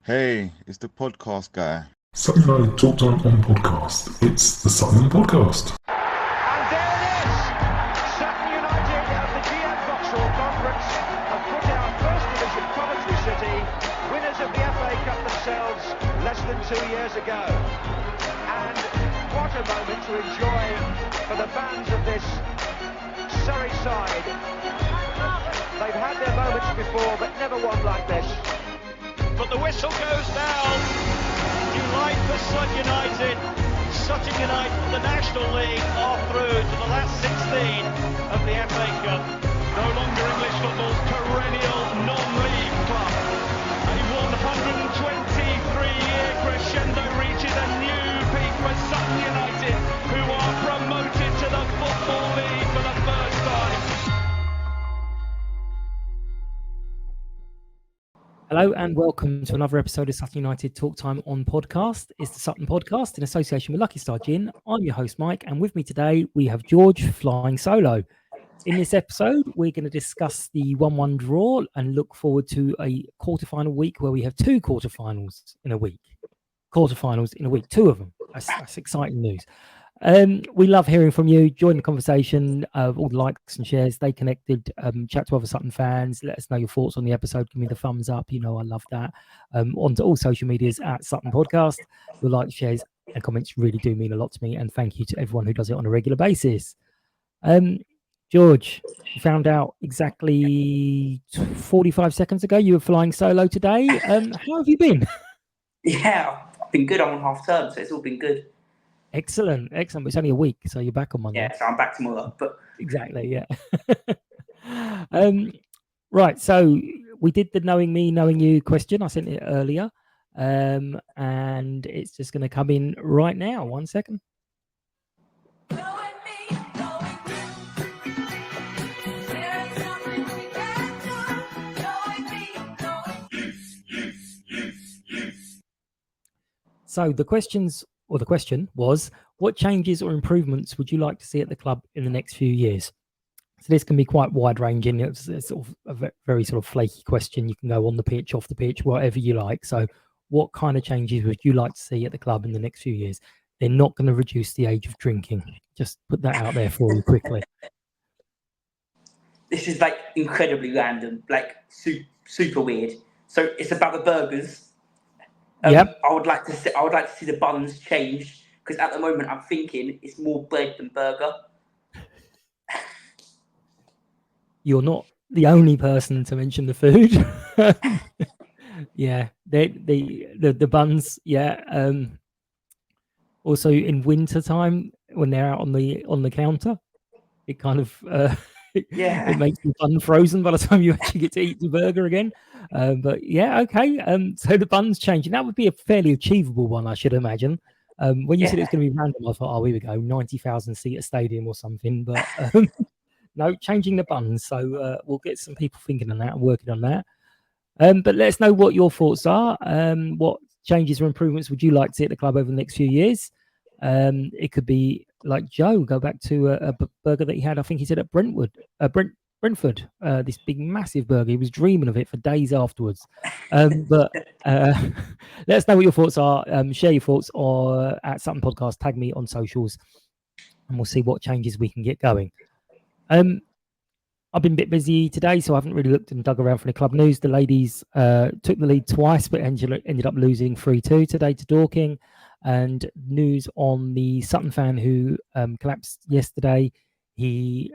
Hey, it's the podcast guy. Sutton United Talk Time on podcast. It's the Sutton Podcast. And there it is! Sutton United at the GM Vauxhall Conference have put out First Division Coventry City, winners of the FA Cup themselves less than 2 years ago. And what a moment to enjoy for the fans of this Surrey side. They've had their moments before, but never one like this. But the whistle goes down. Delight for Sutton United. Sutton United from the National League are through to the last 16 of the FA Cup. No longer English football's perennial non-league club. A 123-year crescendo reaches a new peak for Sutton United, who are promoted to the Football League for the first time. Hello and welcome to another episode of Sutton United Talk Time on podcast. It's the Sutton Podcast in association with Lucky Star Gin. I'm your host Mike, and with me today we have George flying solo. In this episode, we're going to discuss the 1-1 draw and look forward to a quarterfinal week where we have two quarterfinals in a week. Two of them. That's exciting news. We love hearing from you. Join the conversation. All the likes and shares. Stay connected. Chat to other Sutton fans. Let us know your thoughts on the episode. Give me the thumbs up. You know I love that. Onto all social medias at Sutton Podcast. Your likes, shares, and comments really do mean a lot to me. And thank you to everyone who does it on a regular basis. George, you found out exactly 45 seconds ago you were flying solo today. How have you been? Yeah, I've been good. I'm on half term, so it's all been good. Excellent. It's only a week, so you're back on Monday. Yeah, so I'm back tomorrow. But exactly, yeah. Right, so we did the knowing me, knowing you question. I sent it earlier, and it's just going to come in right now. 1 second. So the question was, what changes or improvements would you like to see at the club in the next few years? So this can be quite wide-ranging. It's sort of a very sort of flaky question. You can go on the pitch, off the pitch, whatever you like. So what kind of changes would you like to see at the club in the next few years? They're not going to reduce the age of drinking. Just put that out there for you quickly. This is like incredibly random, like super weird. So it's about the burgers. Yep. I would like to see the buns change, because at the moment I'm thinking it's more bread than burger. You're not the only person to mention the food. Yeah, the buns. Yeah. Also in winter time when they're out on the counter, it kind of it makes the bun frozen by the time you actually get to eat the burger again. But yeah, okay. So the buns changing, that would be a fairly achievable one, I should imagine. When you said it's going to be random, I thought, oh, here we go, 90,000 seat stadium or something. But no, changing the buns. So we'll get some people thinking on that and working on that. But let us know what your thoughts are. What changes or improvements would you like to see at the club over the next few years? It could be like Joe, go back to a burger that he had, I think he said at Brentford, this big massive burger. He was dreaming of it for days afterwards. But let us know what your thoughts are. Share your thoughts at Sutton Podcast. Tag me on socials, and we'll see what changes we can get going. I've been a bit busy today, so I haven't really looked and dug around for the club news. The ladies took the lead twice, but ended up losing 3-2 today to Dorking. And news on the Sutton fan who collapsed yesterday. He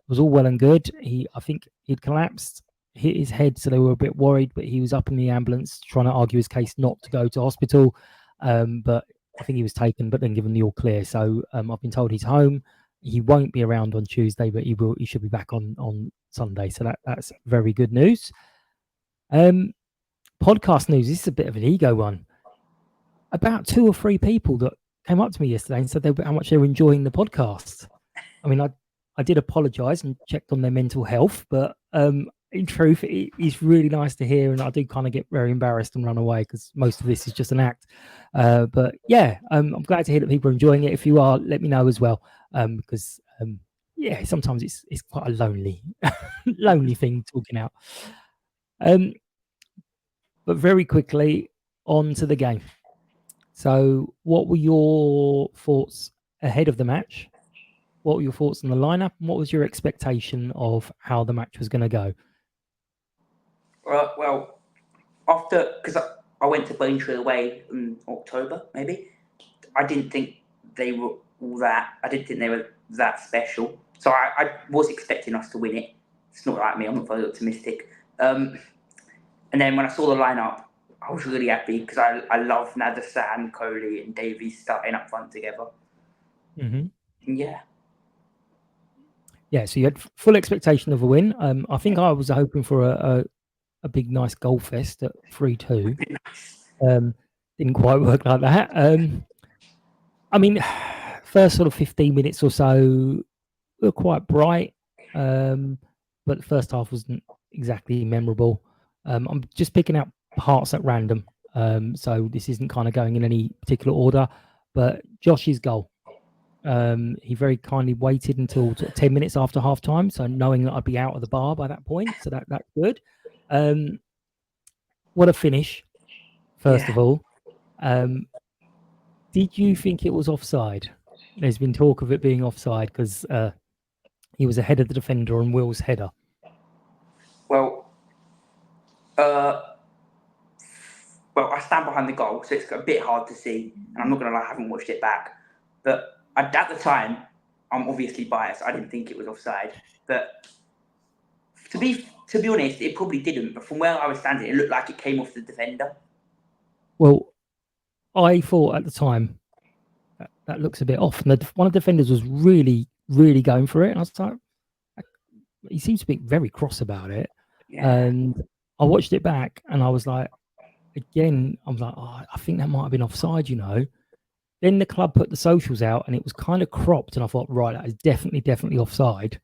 was all well and good. I think he'd collapsed, hit his head, so they were a bit worried, but he was up in the ambulance trying to argue his case not to go to hospital. But I think he was taken, but then given the all clear. So I've been told he's home. He won't be around on Tuesday, but he should be back on Sunday. So that's very good news. Podcast news. This is a bit of an ego one. About 2 or 3 people that came up to me yesterday and said how much they were enjoying the podcast. I mean, I did apologise and checked on their mental health, but in truth, it's really nice to hear, and I do kind of get very embarrassed and run away because most of this is just an act. But yeah, I'm glad to hear that people are enjoying it. If you are, let me know as well, because yeah, sometimes it's quite a lonely thing talking out. But very quickly, on to the game. So, what were your thoughts ahead of the match? What were your thoughts on the lineup? And what was your expectation of how the match was going to go? Well, after, because I went to Braintree away in October, maybe, I didn't think they were all that. I didn't think they were that special. So I was expecting us to win it. It's not like me. I'm not very optimistic. And then when I saw the lineup, I was really happy because I love Nader, Coley, and Davies starting up front together. Mm-hmm. Yeah. Yeah, so you had full expectation of a win. I think I was hoping for a big, nice goal fest at 3-2. Didn't quite work like that. I mean, first sort of 15 minutes or so were quite bright, but the first half wasn't exactly memorable. I'm just picking out parts at random, so this isn't kind of going in any particular order. But Josh's goal. He very kindly waited until 10 minutes after half time, so knowing that I'd be out of the bar by that point, so that's good. What a finish, first of all. Did you think it was offside? There's been talk of it being offside because he was ahead of the defender on Will's header. Well, I stand behind the goal, so it's a bit hard to see, and I'm not going to lie, I haven't watched it back. But at the time, I'm obviously biased. I didn't think it was offside. But to be honest, it probably didn't. But from where I was standing, it looked like it came off the defender. Well, I thought at the time that looks a bit off. And one of the defenders was really, really going for it. And I was like, he seems to be very cross about it. Yeah. And I watched it back and I was like, again, I was like, oh, I think that might have been offside, you know. Then the club put the socials out and it was kind of cropped. And I thought, right, that is definitely offside.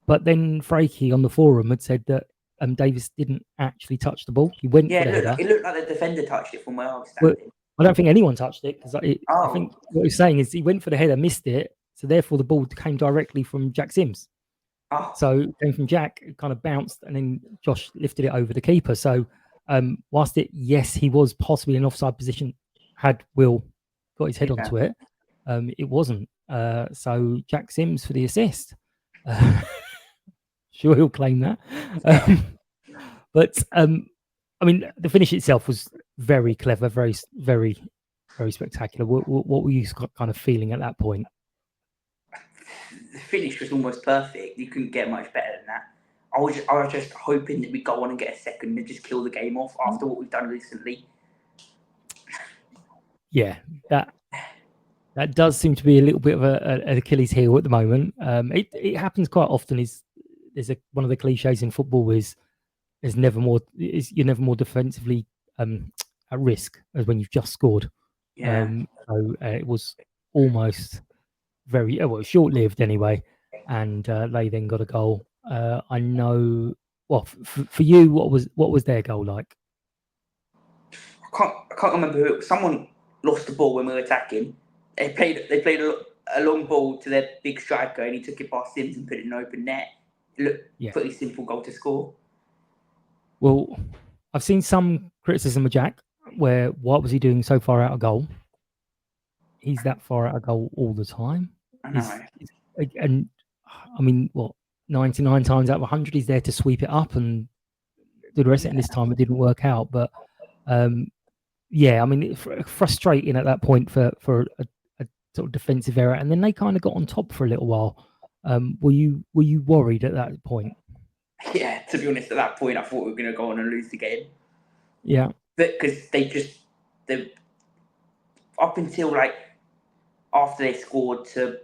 But then Frakey on the forum had said that Davis didn't actually touch the ball. He went for the header. It looked like the defender touched it from where I was standing. Well, I don't think anyone touched it because I think what he's saying is he went for the header, missed it. So therefore the ball came directly from Jack Sims. Oh. So it came from Jack, it kind of bounced, and then Josh lifted it over the keeper. So whilst he was possibly in offside position, had Will got his head onto it, it wasn't. So Jack Sims for the assist. Sure, he'll claim that. But I mean, the finish itself was very clever, very, very, very spectacular. What were you kind of feeling at that point? The finish was almost perfect. You couldn't get much better than that. I was just hoping that we go on and get a second and just kill the game off after what we've done recently. Yeah, that does seem to be a little bit of an Achilles heel at the moment. It happens quite often. There's one of the cliches in football is you're never more defensively at risk as when you've just scored. Yeah. So it was almost very short-lived anyway, and they then got a goal. I know. Well, for you, what was their goal like? I can't remember who. Someone lost the ball when we were attacking. They played a long ball to their big striker, and he took it past Sims and put it in an open net. It looked pretty simple goal to score. Well, I've seen some criticism of Jack, where what was he doing so far out of goal? He's that far out of goal all the time. I know. And I mean, 99 times out of 100, he's there to sweep it up and do the rest of it. And this time it didn't work out. But I mean, frustrating at that point for a sort of defensive error. And then they kind of got on top for a little while. Were you worried at that point? Yeah, to be honest, at that point, I thought we were going to go on and lose the game. Yeah. But because they up until after they scored to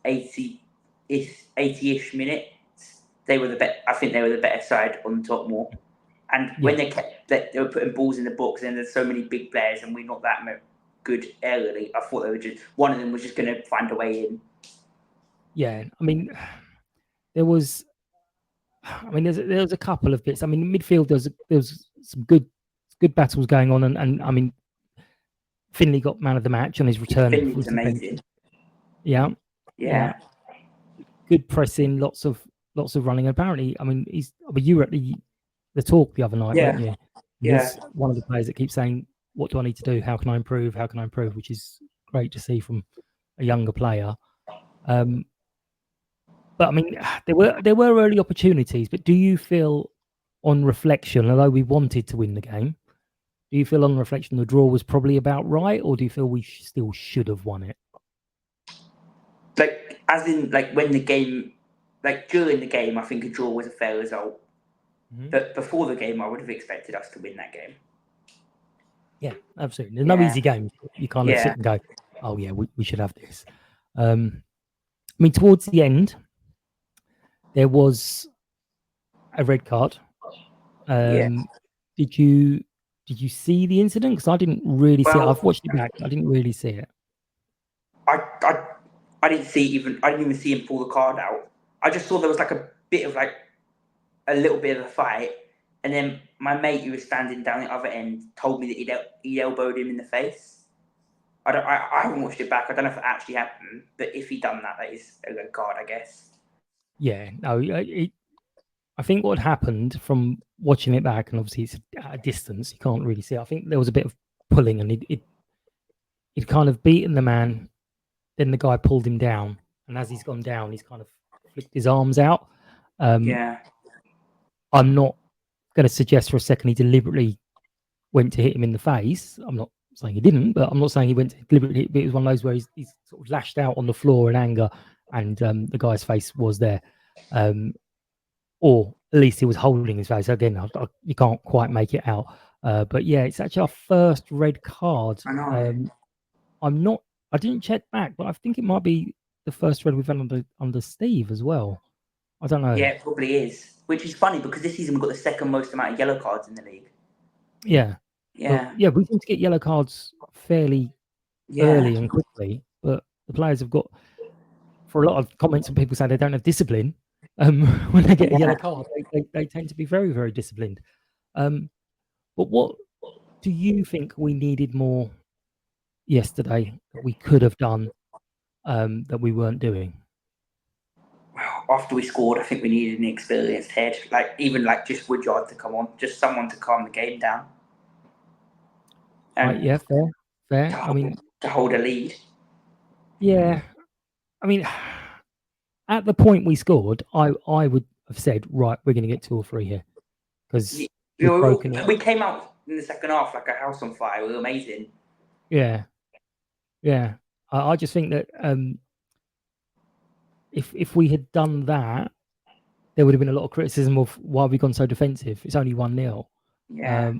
80-ish minutes, they were I think they were the better side on top more. And when they were putting balls in the box, and there's so many big players, and we're not that good aerially, I thought they were one of them was just going to find a way in. Yeah, I mean, there was a couple of bits. I mean, midfield there was some good battles going on, and I mean, Finley got man of the match on his return. Finley's amazing. Yeah. Good pressing, lots of running. Apparently, I mean, you were at the talk the other night, weren't you? He's one of the players that keeps saying what do I need to do? How can I improve? How can I improve? Which is great to see from a younger player. But I mean, there were early opportunities. But do you feel, on reflection, although we wanted to win the game, do you feel on reflection the draw was probably about right, or do you feel we still should have won it? Like, as in, like, when the game, like, during the game, I think a draw was a fair result. Mm-hmm. But before the game, I would have expected us to win that game. Yeah, absolutely. There's no easy games. You kind of sit and go, oh, yeah, we should have this. I mean, towards the end, there was a red card. Did you see the incident? Because I didn't really see it. I've watched it back. I didn't really see it. I didn't even see him pull the card out. I just saw there was like a bit of like a little bit of a fight, and then my mate who was standing down the other end told me that he elbowed him in the face. I haven't watched it back. I don't know if it actually happened, but if he done that, that is a red card, I guess. Yeah, no, I think what happened from watching it back, and obviously it's at a distance, you can't really see it. I think there was a bit of pulling, and he'd kind of beaten the man. Then the guy pulled him down, and as he's gone down, he's kind of flicked his arms out. I'm not going to suggest for a second he deliberately went to hit him in the face. I'm not saying he didn't, but I'm not saying he went to deliberately hit. But it was one of those where he's sort of lashed out on the floor in anger, and the guy's face was there. Or at least he was holding his face. Again, you can't quite make it out. But yeah, it's actually our first red card. I know. I didn't check back, but I think it might be the first red we've had under Steve as well. I don't know. Yeah, it probably is. Which is funny because this season we've got the second most amount of yellow cards in the league. Yeah. Yeah. But, yeah, we seem to get yellow cards fairly early and quickly, but the players have got, for a lot of comments and people say they don't have discipline, when they get a yellow card, they tend to be very, very disciplined. But what do you think we needed more yesterday that we could have done that we weren't doing? Well, after we scored, I think we needed an experienced head, like just Woodyard to come on, just someone to calm the game down. Right, yeah, fair. To hold a lead. Yeah, I mean, at the point we scored, I would have said, right, we're going to get 2 or 3 here because we came out in the second half like a house on fire. We were amazing. Yeah. I just think that if we had done that, there would have been a lot of criticism of why have we gone so defensive. It's only 1-0. Yeah.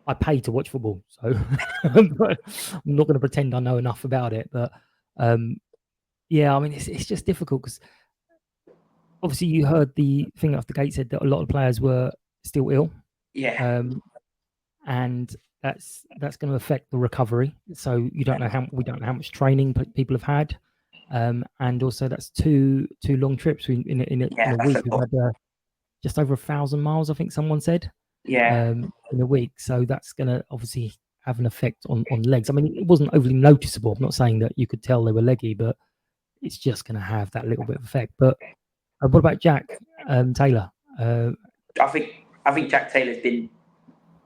I pay to watch football, so I'm not going to pretend I know enough about it. But yeah, I mean, it's just difficult because obviously you heard the thing off the gate said that a lot of players were still ill. Yeah. And that's going to affect the recovery. So we don't know how much training people have had, and also that's two long trips in a week. We've had just over 1,000 miles, I think someone said. Yeah. In a week, so that's going to obviously have an effect on legs. I mean, it wasn't overly noticeable. I'm not saying that you could tell they were leggy, but it's just going to have that little bit of effect. But what about Jack Taylor? I think Jack Taylor's been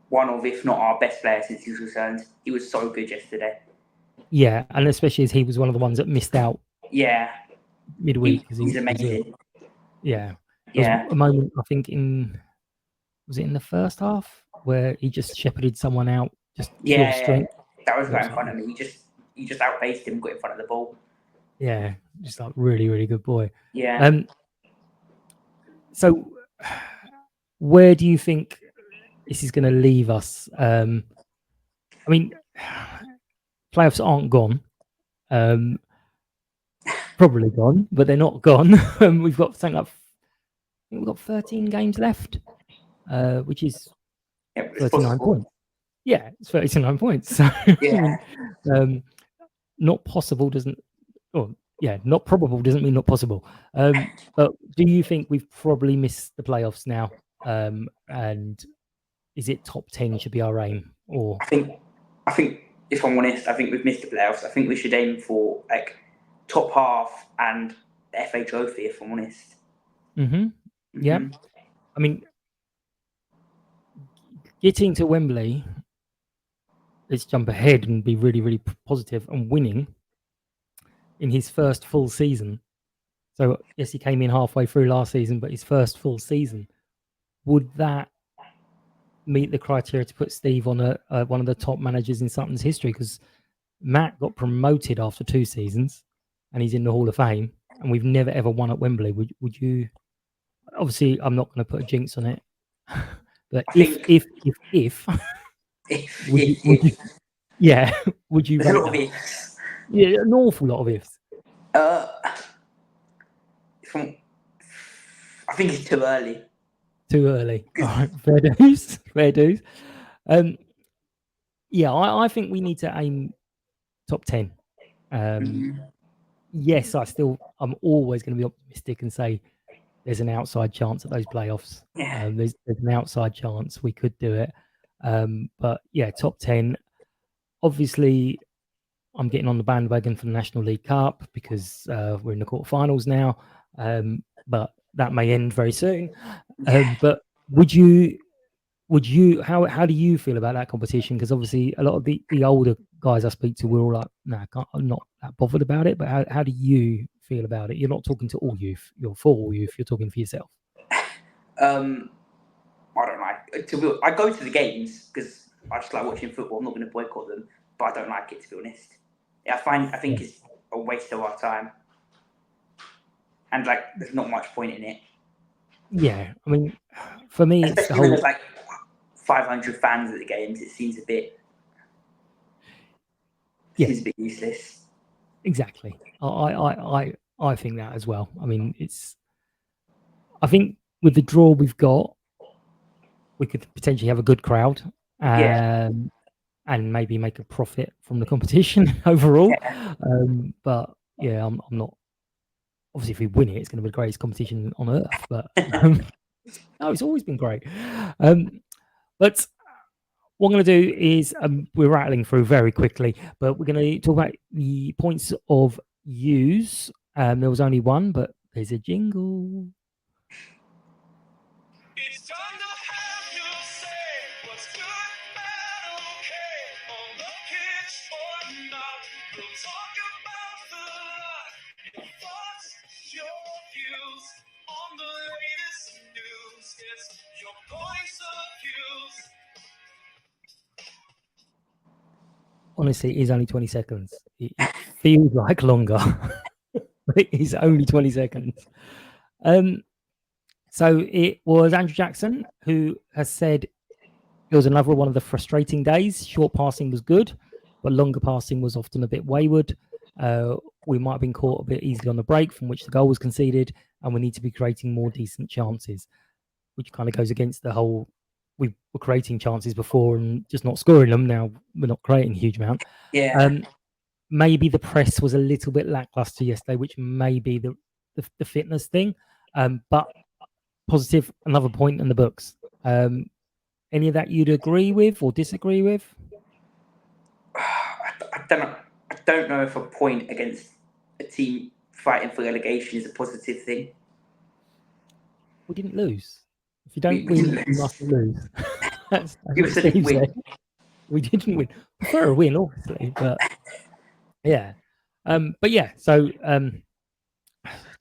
one of, if not our best player since he's returned. He was so good yesterday. Yeah, and especially as he was one of the ones that missed out. Yeah, midweek. He's amazing. Yeah. There was a moment, I think, was it in the first half where he just shepherded someone out? Just pure strength. That was right in front of me. He just outpaced him, got in front of the ball. Yeah, just like really, really good boy. Yeah. So, where do you think this is going to leave us? I mean, playoffs aren't gone. Probably gone, but they're not gone. We've got something like, I think we've got 13 games left, which is 39 points. Yeah, it's 39 points. So, yeah. Not possible doesn't. Oh, yeah, not probable doesn't mean not possible. But do you think we've probably missed the playoffs now? And is it top 10 should be our aim? Or I think if I'm honest, I think we've missed the playoffs. I think we should aim for like top half and the FA Trophy. If I'm honest. Yeah, I mean, getting to Wembley let's jump ahead and be really, really positive and winning in his first full season. So yes, he came in halfway through last season, but his first full season, would that meet the criteria to put Steve on one of the top managers in Sutton's history? Because Matt got promoted after 2 seasons, and he's in the Hall of Fame, and we've never ever won at Wembley. Would you? Obviously, I'm not going to put a jinx on it, but if would you? Yeah, would you? There's a Rate lot of that? ifs. Yeah, an awful lot of ifs. I think it's too early. Too early. All right, fair dues. Fair dues. Yeah, I think we need to aim top 10. Yes, I'm always going to be optimistic and say there's an outside chance at those playoffs. Yeah. There's an outside chance we could do it. But yeah, top 10. Obviously, I'm getting on the bandwagon for the National League Cup because we're in the quarterfinals now. But that may end very soon. But would you? How do you feel about that competition? Because obviously a lot of the older guys I speak to were all like, "Nah, I'm not that bothered about it." But how do you feel about it? You're not talking to all youth. You're for all youth. You're talking for yourself. I don't know. I go to the games because I just like watching football. I'm not going to boycott them, but I don't like it, to be honest. Yeah, I think it's a waste of our time, and like there's not much point in it. Yeah, I mean, for me, especially it's the when whole. there's like 500 fans at the games. It seems a bit. Seems a bit useless. Exactly. I think that as well. I mean, I think with the draw we've got, we could potentially have a good crowd. And maybe make a profit from the competition overall. Yeah. But yeah, I'm not. Obviously, if we win it, it's going to be the greatest competition on earth. But no, it's always been great. But what I'm going to do is we're rattling through very quickly, but we're going to talk about the points of use. There was only one, but there's a jingle. It's time to have you say what's good, bad, okay, on the pitch or not. We'll talk about the lot, your thoughts, your views on the latest news. It's your points of views. Honestly, it is only 20 seconds. It feels like longer, but it is only 20 seconds. So it was Andrew Jackson who has said it was another one of the frustrating days. Short passing was good, but longer passing was often a bit wayward. We might have been caught a bit easily on the break from which the goal was conceded, and we need to be creating more decent chances, which kind of goes against the whole we were creating chances before and just not scoring them. Now we're not creating a huge amount. Yeah. Maybe the press was a little bit lackluster yesterday, which may be the fitness thing. But positive, another point in the books. Any of that you'd agree with or disagree with? I don't know if a point against a team fighting for relegation is a positive thing. We didn't lose. If you don't win, you must lose. That's what Steve said. We didn't win. Prefer a win, obviously, but yeah. But yeah, so to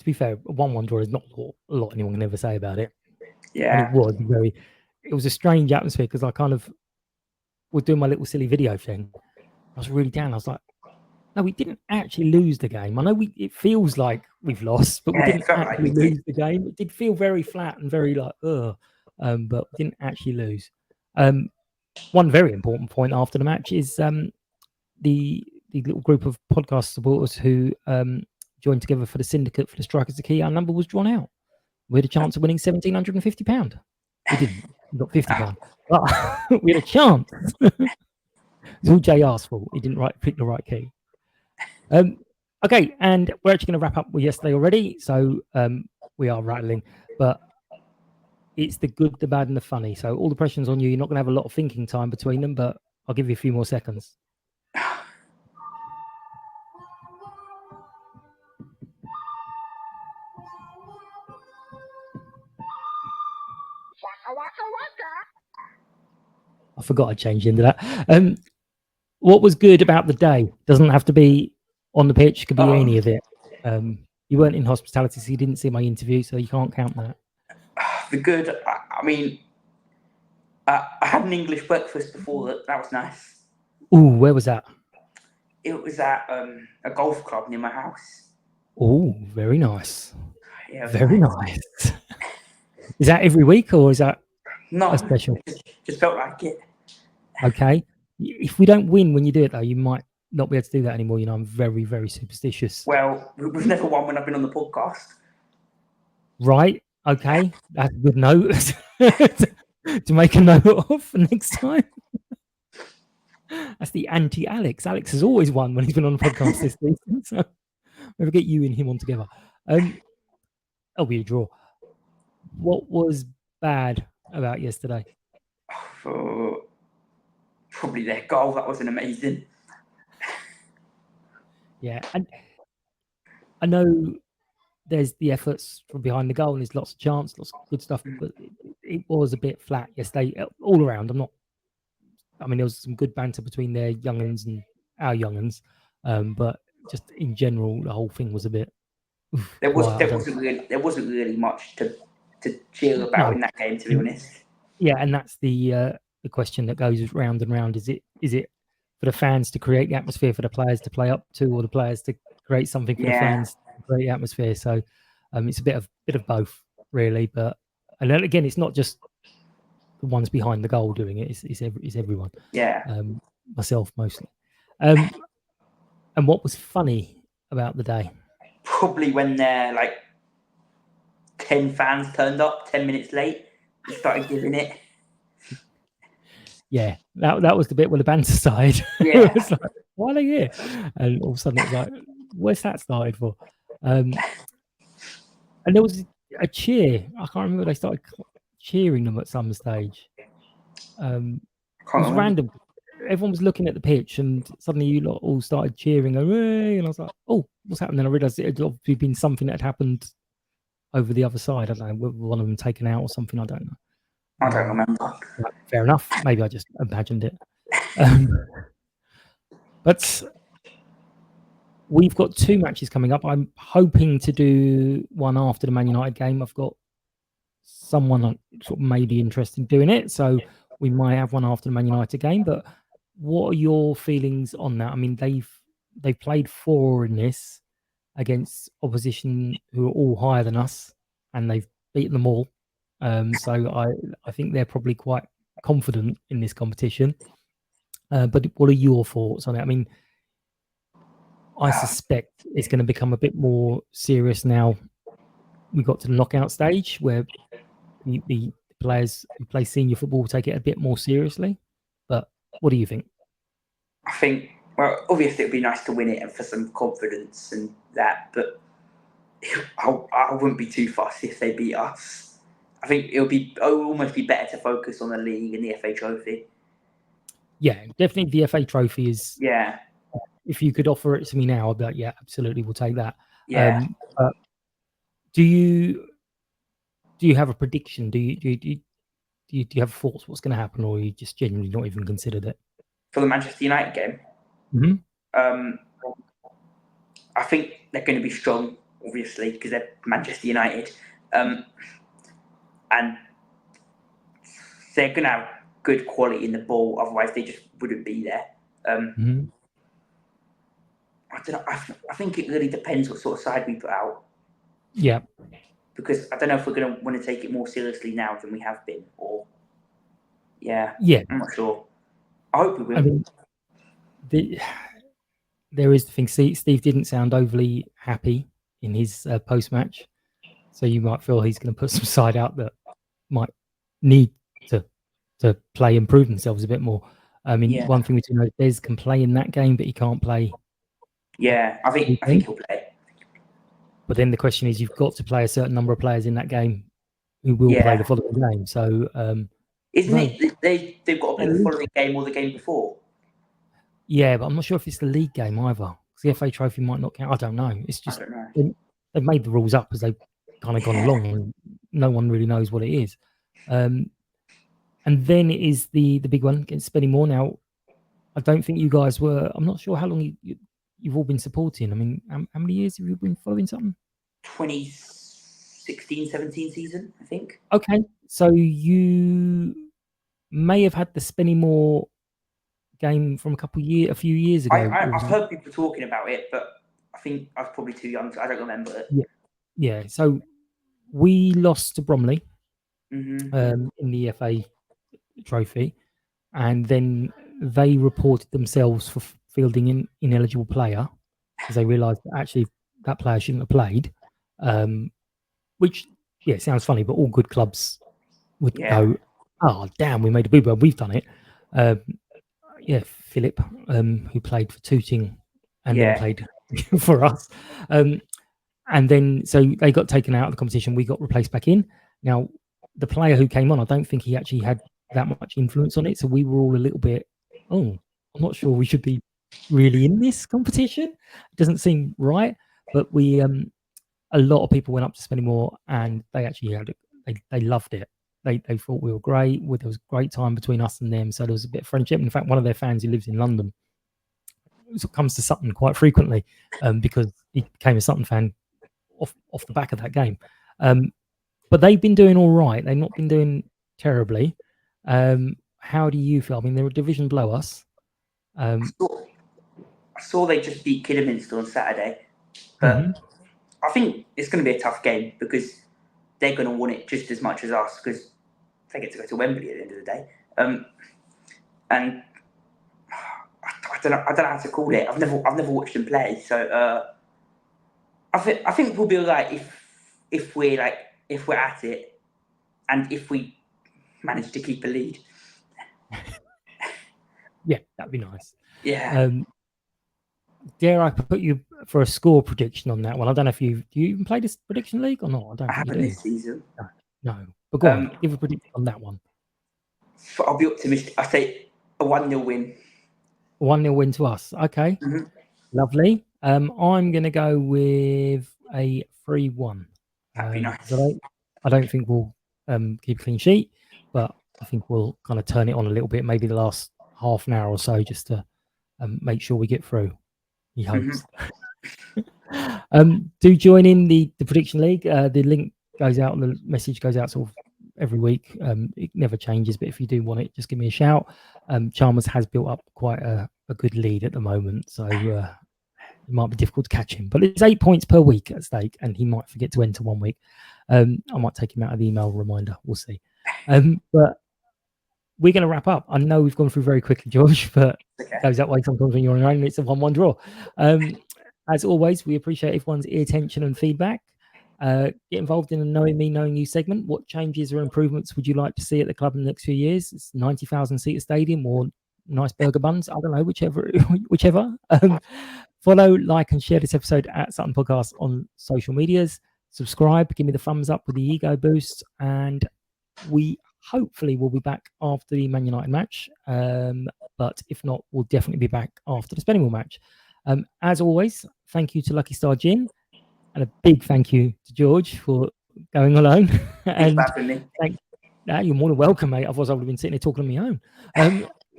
be fair, 1-1 draw is not a lot anyone can ever say about it. Yeah. And it was a strange atmosphere because I kind of was doing my little silly video thing. I was really down. I was like, no, we didn't actually lose the game. I know it feels like we've lost, but we didn't actually lose the game. It did feel very flat and very like, but we didn't actually lose. One very important point after the match is the little group of podcast supporters who joined together for the syndicate for the Strikers the Key. Our number was drawn out. We had a chance of winning £1,750. We didn't. We got £50. But we had a chance. It's all JR's fault. He didn't pick the right key. Okay, and we're actually going to wrap up with yesterday already. So we are rattling, but it's the good, the bad, and the funny. So all the pressure's on you. You're not going to have a lot of thinking time between them, but I'll give you a few more seconds. I forgot I changed into that. What was good about the day? Doesn't have to be on the pitch. Could be any of it. You weren't in hospitality, so you didn't see my interview, so you can't count that. The good. I mean, I had an English breakfast before that. That was nice. Ooh, where was that? It was at a golf club near my house. Ooh, very nice. Yeah, it was Very nice. Is that every week or is that No, a special? just felt like it. Okay. If we don't win when you do it, though, you might not be able to do that anymore. You know, I'm very, very superstitious. Well, we've never won when I've been on the podcast. Right. Okay. That's a good note to make a note of for next time. That's the anti-Alex. Alex has always won when he's been on the podcast this season. So maybe get you and him on together. That'll be a draw. What was bad about yesterday? Probably their goal. That wasn't amazing. Yeah. And I know there's the efforts from behind the goal and there's lots of chance, lots of good stuff, but it was a bit flat yesterday all around. There was some good banter between their young'uns and our young'uns, but just in general, the whole thing was a bit. There wasn't really much to cheer about in that game, to be honest. Yeah, and that's the question that goes round and round. Is it for the fans to create the atmosphere for the players to play up to, or the players to create something for the fans to create the atmosphere? So it's a bit of both, really. And then again, it's not just the ones behind the goal doing it; it's everyone. Yeah. Myself mostly. And what was funny about the day? Probably when they're like 10 fans turned up 10 minutes late and started giving it. Yeah, that was the bit where the banter started. Yeah. It was like, why are they here? And all of a sudden it's like, where's that started for? And there was a cheer. I can't remember. They started cheering them at some stage. It was random. Everyone was looking at the pitch and suddenly you lot all started cheering, hooray! And I was like, oh, what's happened? And I realised it had obviously been something that had happened over the other side. I don't know, one of them taken out or something. I don't know. I don't remember. Fair enough. Maybe I just imagined it. But we've got 2 matches coming up. I'm hoping to do one after the Man United game. I've got someone sort of maybe interested in doing it, so we might have one after the Man United game. But what are your feelings on that? I mean, they've played 4 in this against opposition who are all higher than us, and they've beaten them all. So I think they're probably quite confident in this competition. But what are your thoughts on it? I mean, I suspect it's going to become a bit more serious now. We got to the knockout stage where the players who play senior football will take it a bit more seriously. But what do you think? I think, well, obviously it would be nice to win it and for some confidence and that, but I wouldn't be too fussed if they beat us. I think it would almost be better to focus on the league and the FA Trophy. Yeah, definitely the FA Trophy is. Yeah. If you could offer it to me now, I'd be like, yeah, absolutely, we'll take that. Yeah. But do you have a prediction? Do you have thoughts what's going to happen, or are you just genuinely not even considered it? For the Manchester United game? Mm-hmm. I think they're going to be strong, obviously, because they're Manchester United. And they're going to have good quality in the ball, otherwise they just wouldn't be there. I don't know. I think it really depends what sort of side we put out. Yeah. Because I don't know if we're going to want to take it more seriously now than we have been, or yeah, I'm not sure. I hope we will. I mean, there is the thing. Steve didn't sound overly happy in his post-match, so you might feel he's going to put some side out that might need to play and prove themselves a bit more. I mean, one thing we do know, Des can play in that game, but he can't play. Yeah, I think he'll play. But then the question is, you've got to play a certain number of players in that game who will play the following game. So, isn't it? They've got to play the following game or the game before. Yeah, but I'm not sure if it's the league game either. The FA Trophy might not count. I don't know. It's just they've made the rules up as they've kind of gone along, and no one really knows what it is. And then it is the big one against Spennymoor. Now, I don't think you guys were. I'm not sure how long you've all been supporting. I mean, how many years have you been following Sutton? 2016-17 season, I think. Okay, so you may have had the Spennymoor game from a few years ago. I've heard people talking about it, but I think I was probably too young, so I don't remember it. Yeah. So we lost to Bromley Mm-hmm. in the FA Trophy, and then they reported themselves for fielding an ineligible player because they realised that actually that player shouldn't have played. Which, sounds funny, but all good clubs would go, "Oh, damn, we made a boo-boo. We've done it." Philip, who played for Tooting and then played for us. And then, so they got taken out of the competition. We got replaced back in. Now, the player who came on, I don't think he actually had that much influence on it. So we were all a little bit, I'm not sure we should be really in this competition. It doesn't seem right. But we, a lot of people went up to Spennymoor and they actually they loved it. They thought we were great. There was a great time between us and them. So there was a bit of friendship. In fact, one of their fans who lives in London comes to Sutton quite frequently because he became a Sutton fan off the back of that game. But they've been doing all right. They've not been doing terribly. How do you feel? I mean, they're a division below us. I saw they just beat Kidderminster on Saturday. But I think it's going to be a tough game because they're going to want it just as much as us because they get to go to Wembley at the end of the day. And I don't know how to call it. I've never watched them play, so I think we'll be alright if we're at it and if we manage to keep a lead. Yeah, that'd be nice. Yeah. Dare I put you for a score prediction on that one? I don't know if do you even play this prediction league or not? I haven't this season. No. But go on, give a prediction on that one. I'll be optimistic. I say a 1-0 win. 1-0 win to us. Okay. Mm-hmm. Lovely. I'm going to go with a 3-1. That'd be nice. I don't think we'll keep a clean sheet, but I think we'll kind of turn it on a little bit, maybe the last half an hour or so, just to make sure we get through. He hopes. Do join in the prediction league. The link goes out, the message goes out sort of every week. It never changes, but if you do want it, just give me a shout. Chalmers has built up quite a good lead at the moment, so it might be difficult to catch him. But it's 8 points per week at stake, and he might forget to enter one week. I might take him out of the email reminder. We'll see. But we're going to wrap up. I know we've gone through very quickly, George, but it goes that way sometimes when you're on your own. It's a 1-1 draw. As always, we appreciate everyone's attention and feedback. Get involved in a Knowing Me, Knowing You segment. What changes or improvements would you like to see at the club in the next few years? It's 90,000 seater stadium or nice burger buns. I don't know, whichever. Follow, like, and share this episode at Sutton Podcast on social medias. Subscribe, give me the thumbs up with the ego boost, and we hopefully will be back after the Man United match. But if not, we'll definitely be back after the Spennymoor match. As always, thank you to Lucky Star Gin, and a big thank you to George for going alone. And you're more than welcome, mate. Otherwise, I would have been sitting here talking on my own.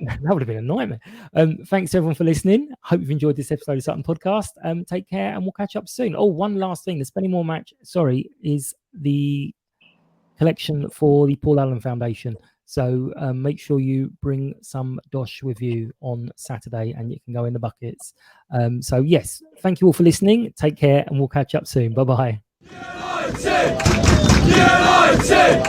That would have been a nightmare. Thanks everyone for listening. Hope you've enjoyed this episode of Sutton Podcast. Take care, and we'll catch up soon. Oh, one last thing: the Spennymoor match, is the collection for the Paul Allen Foundation. So make sure you bring some dosh with you on Saturday, and you can go in the buckets. So yes, thank you all for listening. Take care, and we'll catch up soon. Bye bye. United!